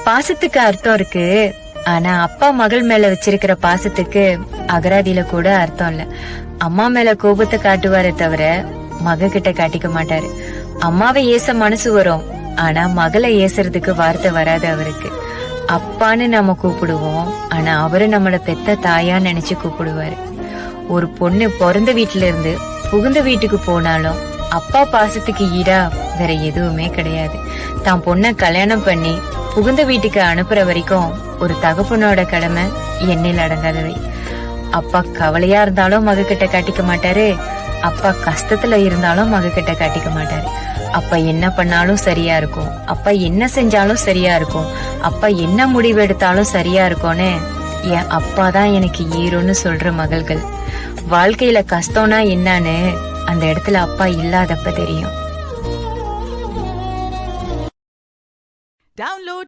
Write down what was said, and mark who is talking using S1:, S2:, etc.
S1: பாசத்துக்கு அர்த்தம் இருக்கு, ஆனா அப்பா மகள் மேல வச்சிருக்கிற பாசத்துக்கு அகராதியில கூட அர்த்தம் இல்ல. அம்மா மேல கோபத்தை காட்டுவாரே தவிர மக கிட்ட காட்டிக்க மாட்டாரு. அம்மாவை ஏச மனசு வரும், ஆனா மகளை ஏசுறதுக்கு வார்த்தை வராது அவருக்கு. அப்பான்னு நம்ம கூப்பிடுவோம், ஆனா அவரு நம்மள பெத்த தாயா நினைச்சு கூப்பிடுவாரு. ஒரு பொண்ணு பிறந்த வீட்டுல இருந்து புகுந்த வீட்டுக்கு போனாலும் அப்பா பாசத்துக்கு ஈடா வேற எதுவுமே கிடையாது. தான் பொண்ண கல்யாணம் பண்ணி புகுந்த வீட்டுக்கு அனுப்புற வரைக்கும் ஒரு தகப்பனோட கடமை எண்ணில் அடங்காதவை. அப்பா கவலையா இருந்தாலும் மக கிட்ட காட்டிக்க மாட்டாரு, அப்பா கஷ்டத்துல இருந்தாலும் மக கிட்ட காட்டிக்க மாட்டாரு. அப்பா என்ன பண்ணாலும் சரியா இருக்கும், அப்பா என்ன செஞ்சாலும் சரியா இருக்கும், அப்பா என்ன முடிவு எடுத்தாலும் சரியா இருக்கும்னு என் அப்பாதான் எனக்கு ஈரோன்னு சொல்ற மகள்கள். வாழ்க்கையில கஷ்டம்னா என்னன்னு அந்த இடத்துல அப்பா இல்லாதப்ப தெரியும்.